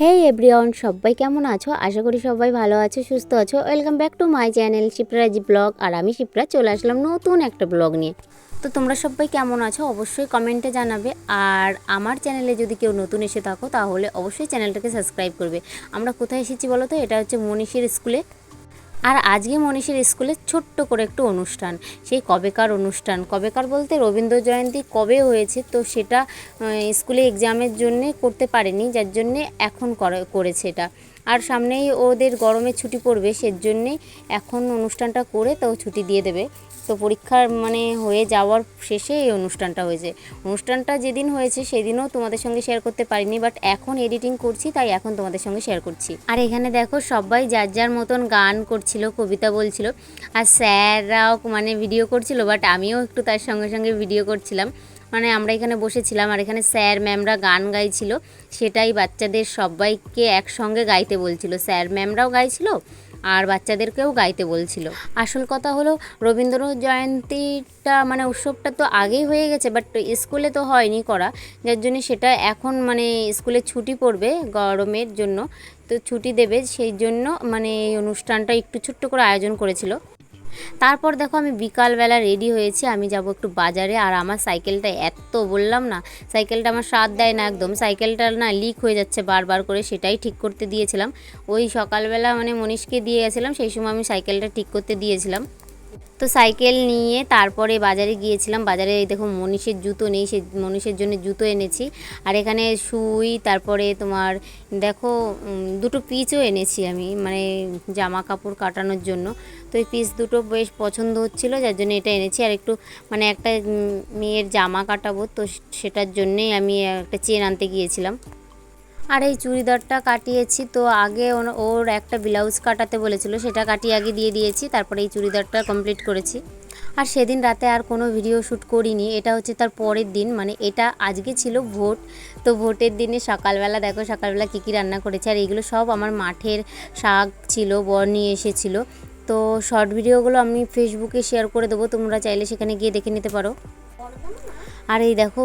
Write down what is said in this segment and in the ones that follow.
হে everyone, সবাই কেমন আছো? আশা করি সবাই ভালো আছো, সুস্থ আছো। Welcome back to my channel Shipra's blog. আর আমি শিপ্রা চলে আসলাম নতুন একটা ব্লগ নিয়ে। তো তোমরা সবাই কেমন আছো অবশ্যই কমেন্টে জানাবে। আর আমার চ্যানেলে যদি কেউ নতুন এসে থাকো তাহলে অবশ্যই চ্যানেলটাকে সাবস্ক্রাইব করবে। আমরা কোথায় এসেছি বলো তো? এটা হচ্ছে মনীষীর স্কুলে। আর আজকে মনীষীর স্কুলে ছোট্ট করে একটু অনুষ্ঠান। সেই কবেকার অনুষ্ঠান, কবেকার বলতে রবীন্দ্র জয়ন্তী কবে হয়েছে, তো সেটা স্কুলে এক্সামের জন্যে করতে পারেনি, যার জন্যে এখন করেছে এটা। আর সামনেই ওদের গরমের ছুটি পড়বে, সেজন্যেই এখন অনুষ্ঠানটা করে তো ছুটি দিয়ে দেবে। তো পরীক্ষার হয়ে যাওয়ার শেষে এই অনুষ্ঠানটা হয়েছে। অনুষ্ঠানটা যেদিন হয়েছে সেদিনও তোমাদের সঙ্গে শেয়ার করতে পারিনি, বাট এখন এডিটিং করছি তাই এখন তোমাদের সঙ্গে শেয়ার করছি। আর এখানে দেখো সবাই যার যার মতন গান করছিল, কবিতা বলছিল, আর স্যাররাও ভিডিও করছিল, বাট আমিও একটু তার সঙ্গে সঙ্গে ভিডিও করছিলাম। আমরা এখানে বসেছিলাম আর এখানে স্যার ম্যামরা গান গাইছিল, সেটাই বাচ্চাদের সবাইকে একসঙ্গে গাইতে বলছিল। স্যার ম্যামরাও গাইছিল আর বাচ্চাদেরকেও গাইতে বলছিল। আসল কথা হলো রবীন্দ্র জয়ন্তীটা উৎসবটা তো আগেই হয়ে গেছে, বাট স্কুলে তো হয়নি করা, যার জন্য সেটা এখন স্কুলে ছুটি পড়বে গরমের জন্য, তো ছুটি দেবে, সেই জন্য এই অনুষ্ঠানটা একটু ছোট্ট করে আয়োজন করেছিল। তারপর দেখো আমি বিকালবেলা রেডি হয়েছি, আমি যাব একটু বাজারে। আর আমার সাইকেলটা এত বললাম না, সাইকেলটা আমার সাথ দেয় না একদম, সাইকেলটা না লিক হয়ে যাচ্ছে বারবার করে, সেটাই ঠিক করতে দিয়েছিলাম। ওই সকালবেলা মনীষকে দিয়ে গেছিলাম, সেই সময় আমি সাইকেলটা ঠিক করতে দিয়েছিলাম। তো সাইকেল নিয়ে তারপরে বাজারে গিয়েছিলাম। বাজারে দেখো মনীষের জুতো নেই, সেই মনীষের জন্য জুতো এনেছি। আর এখানে সুই, তারপরে তোমার দেখো দুটো পিচও এনেছি আমি, জামা কাপড় কাটানোর জন্য। তো এই পিস দুটো বেশ পছন্দ হচ্ছিলো, যার জন্য এটা এনেছি। আর একটু একটা মেয়ের জামা কাটাবো, তো সেটার জন্যেই আমি একটা চেন আনতে গিয়েছিলাম। আর এই চুড়িদারটা কাটিয়েছি, তো আগে ওর একটা ব্লাউজ কাটাতে বলেছিল, সেটা কাটিয়ে আগে দিয়ে দিয়েছি, তারপরে এই চুড়িদারটা কমপ্লিট করেছি। আর সেদিন রাতে আর কোনো ভিডিও শ্যুট করিনি, এটা হচ্ছে তার পরের দিন, এটা আজকে ছিল ভোট। তো ভোটের দিনে সকালবেলা দেখো সকালবেলা কী কী রান্না করেছে। আর এইগুলো সব আমার মাঠের শাক ছিল, বর নিয়ে এসেছিলো। তো শর্ট ভিডিওগুলো আমি ফেসবুকে শেয়ার করে দেবো, তোমরা চাইলে সেখানে গিয়ে দেখে নিতে পারো। আর এই দেখো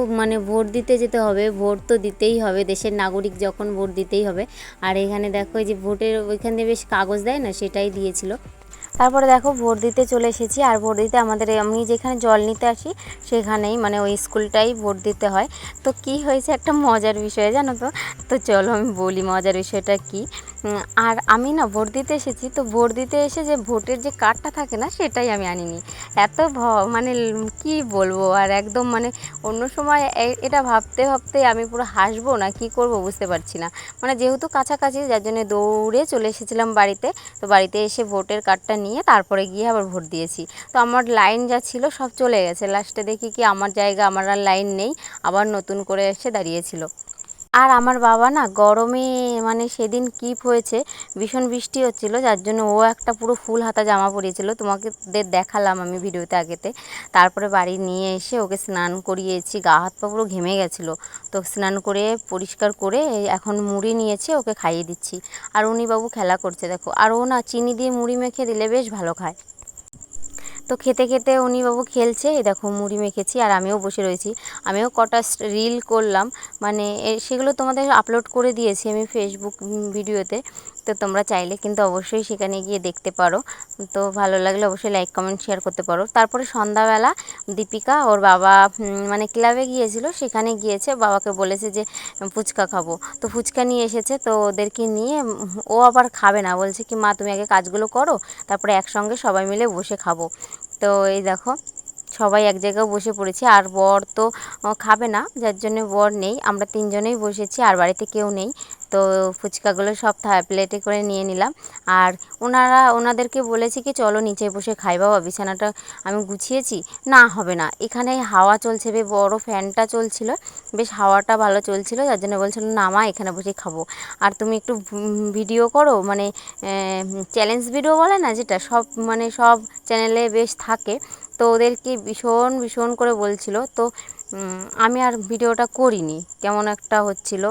ভোট দিতে যেতে হবে, ভোট তো দিতেই হবে, দেশের নাগরিক যখন ভোট দিতেই হবে। আর এখানে দেখো এই যে ভোটের ওইখান দিয়ে বেশ কাগজ দেয় না, সেটাই দিয়েছিল। তারপরে দেখো ভোট দিতে চলে এসেছি। আর ভোট দিতে আমি যেখানে জল নিতে আসি সেখানেই ওই স্কুলটাই ভোট দিতে হয়। তো কি হয়েছে একটা মজার বিষয় জানো তো? তো চলো আমি বলি মজার বিষয়টা কি। আর আমি না ভোট দিতে এসেছি, তো ভোট দিতে এসে যে ভোটের যে কার্ডটা থাকে না সেটাই আমি আনিনি। এত কি বলবো, আর একদম অন্য সময় এটা ভাবতে ভাবতে আমি পুরো হাসবো না কি করব বুঝতে পারছি না। যেহেতু কাছাকাছি, যার জন্য দৌড়ে চলে এসেছিলাম বাড়িতে। তো বাড়িতে এসে ভোটের কার্ডটা নিয়ে তারপরে গিয়ে আবার ভোট দিয়েছি। তো আমার লাইন যা ছিল সব চলে গেছে, লাস্টে দেখি কি আমার জায়গা, আমার আর লাইন নেই, আবার নতুন করে এসে দাঁড়িয়েছিল। আর আমার বাবা না গরমে সেদিন কী হয়েছে, ভীষণ বৃষ্টি হচ্ছিলো, যার জন্য ও একটা পুরো ফুল হাতা জামা পরিয়েছিল, তোমাকে দেখালাম আমি ভিডিওতে আগেতে। তারপরে বাড়ি নিয়ে এসে ওকে স্নান করিয়েছি, গা হাত পা পুরো ঘেমে গেছিলো। তো স্নান করে পরিষ্কার করে এখন মুড়ি নিয়েছে, ওকে খাইয়ে দিচ্ছি। আর উনি বাবু খেলা করছে দেখো, আর ও না চিনি দিয়ে মুড়ি মেখে দিলে বেশ ভালো খায়। তো খেতে খেতে উনি বাবু খেলছে, এই দেখো মুড়ি মেখেছি আর আমিও বসে রয়েছি। আমিও কটা রিল করলাম, সেগুলো তোমাদের আপলোড করে দিয়েছি আমি ফেসবুক ভিডিওতে। তো তোমরা চাইলে কিন্তু অবশ্যই সেখানে গিয়ে দেখতে পারো। তো ভালো লাগলে অবশ্যই লাইক কমেন্ট শেয়ার করতে পারো। তারপরে সন্ধ্যাবেলা দীপিকা ওর বাবা ক্লাবে গিয়েছিল, সেখানে গিয়েছে, বাবাকে বলেছে যে ফুচকা খাবো, তো ফুচকা নিয়ে এসেছে। তো ওদেরকে নিয়ে ও আবার খাবে না, বলছে কি মা তুমি আগে কাজগুলো করো, তারপরে একসঙ্গে সবাই মিলে বসে খাবো। তো এই দেখো সবাই এক জায়গায় বসে পড়েছি। আর বর তো খাবে না, যার জন্য বর নেই, আমরা তিনজনেই বসেছি, আর বাড়িতে কেউ নেই। তো ফুচকাগুলো সব প্লেটে করে নিয়ে নিলাম। আর ওনাদেরকে বলেছি কি চলো নিচে বসে খাই, বাবা বিছানাটা আমি গুছিয়েছি। না হবে না, এখানে হাওয়া চলছে, বেশ বড় ফ্যানটা চলছিল, বেশ হাওয়াটা ভালো চলছিল, যার জন্য বলছিল না মা এখানে বসে খাবো। আর তুমি একটু ভিডিও করো, চ্যালেঞ্জ ভিডিও বলে না যেটা, সব সব চ্যানেলে বেশ থাকে। তো ওদেরকে ভীষণ ভীষণ করে বলছিল। তো আমি আর ভিডিওটা করিনি, কেমন একটা হচ্ছিল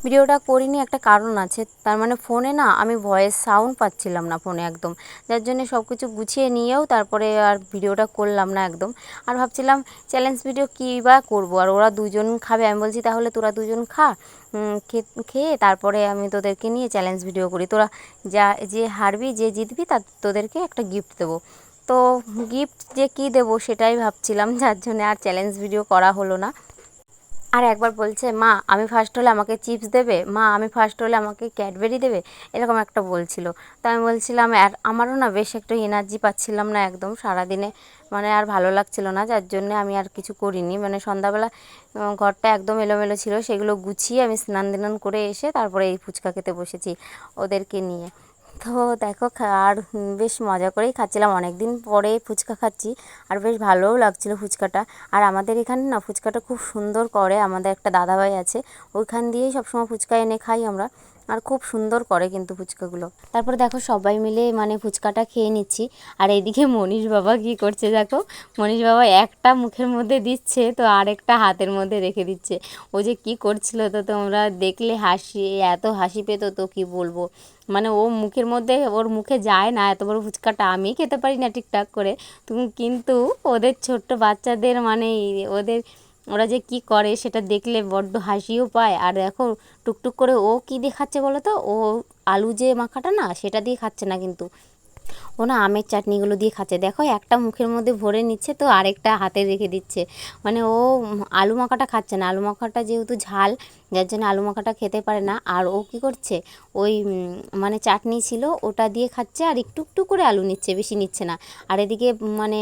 ভিডিওটা করিনি একটা কারণ আছে, তার মানে ফোনে না আমি ভয়েস সাউন্ড পাচ্ছিলাম না ফোনে একদম, যার জন্য সব কিছু গুছিয়ে নিয়েও তারপরে আর ভিডিওটা করলাম না একদম। আর ভাবছিলাম চ্যালেঞ্জ ভিডিও কী বা করবো, আর ওরা দুজন খাবে, আমি বলছি তাহলে তোরা দুজন খা, খেয়ে তারপরে আমি তোদেরকে নিয়ে চ্যালেঞ্জ ভিডিও করি, তোরা যে হারবি যে জিতবি তোদেরকে একটা গিফট দেবো। তো গিফট যে কী দেবো সেটাই ভাবছিলাম, যার জন্য আর চ্যালেঞ্জ ভিডিও করা হলো না। আর একবার বলছে মা আমি ফার্স্ট হলে আমাকে চিপস দেবে, মা আমি ফার্স্ট হলে আমাকে ক্যাডবেরি দেবে, এরকম একটা বলছিল। তো আমি বলছিলাম আর আমারও না বেশ একটু এনার্জি পাচ্ছিলাম না একদম সারাদিনে, মানে আর ভালো লাগছিল না, যার জন্য আমি আর কিছু করিনি। মানে সন্ধ্যাবেলা ঘরটা একদম এলোমেলো ছিল, সেগুলো গুছিয়ে আমি স্নান দিনান করে এসে তারপরে এই ফুচকা খেতে বসেছি ওদেরকে নিয়ে। তো দেখো আর বেশ মজা করেই খাচ্ছিলাম, অনেক দিন পরে ফুচকা খাচ্ছি আর বেশ ভালোও লাগছিলো ফুচকাটা। আর আমাদের এখানে না ফুচকাটা খুব সুন্দর করে, আমাদের একটা দাদাভাই আছে, ওইখান দিয়েই সবসময় ফুচকা এনে খাই আমরা, আর খুব সুন্দর করে কিন্তু ফুচকাগুলো। তারপরে দেখো সবাই মিলে মানে ফুচকাটা খেয়ে নিচ্ছি, আর এইদিকে মনীষ বাবা কী করছে দেখো, মনীষ বাবা একটা মুখের মধ্যে দিচ্ছে তো আরেকটা হাতের মধ্যে রেখে দিচ্ছে। ও যে কী করছিল তো তোমরা দেখলে হাসি, এত হাসি পেত তো কি বলবো। মানে ও মুখের মধ্যে, ওর মুখে যায় না এত বড় ফুচকাটা, আমি খেতে পারি না ঠিকঠাক করে, কিন্তু ওদের ছোট্ট বাচ্চাদের মানে ওরা যে কি করে সেটা দেখলে বড্ড হাসিও পায়। আর দেখো টুকটুক করে ও কী দিয়ে খাচ্ছে বলো তো, ও আলু যে মাখাটা না সেটা দিয়ে খাচ্ছে না, কিন্তু ও না আমের চাটনিগুলো দিয়ে খাচ্ছে। দেখো একটা মুখের মধ্যে ভরে নিচ্ছে তো আরেকটা হাতে রেখে দিচ্ছে, মানে ও আলু মাখাটা খাচ্ছে না, আলু মাখাটা যেহেতু ঝাল, যার জন্য আলু মাখাটা খেতে পারে না। আর ও কী করছে, ওই মানে চাটনি ছিল ওটা দিয়ে খাচ্ছে, আর একটু একটু করে আলু নিচ্ছে, বেশি নিচ্ছে না। আর এদিকে মানে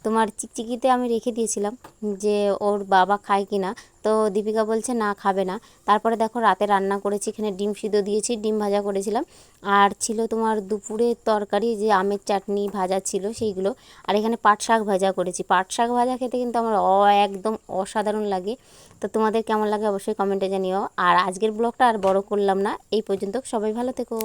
তোমার চিকচিকিতে আমি রেখে দিয়েছিলাম যে ওর বাবা খায় কি না, তো দীপিকা বলছে না খাবে না। তারপরে দেখো রাতে রান্না করেছি, এখানে ডিম সিদ্ধ দিয়েছি, ডিম ভাজা করেছিলাম, আর ছিল তোমার দুপুরের তরকারি যে আমের চাটনি ভাজা ছিল সেইগুলো, আর এখানে পাট শাক ভাজা করেছি। পাট শাক ভাজা খেতে কিন্তু আমার একদম অসাধারণ লাগে। তো তোমাদের কেমন লাগে অবশ্যই কমেন্টে জানিও। আর আজকের ব্লগটা আর বড় করলাম না, এই পর্যন্ত, সবাই ভালো থেকো।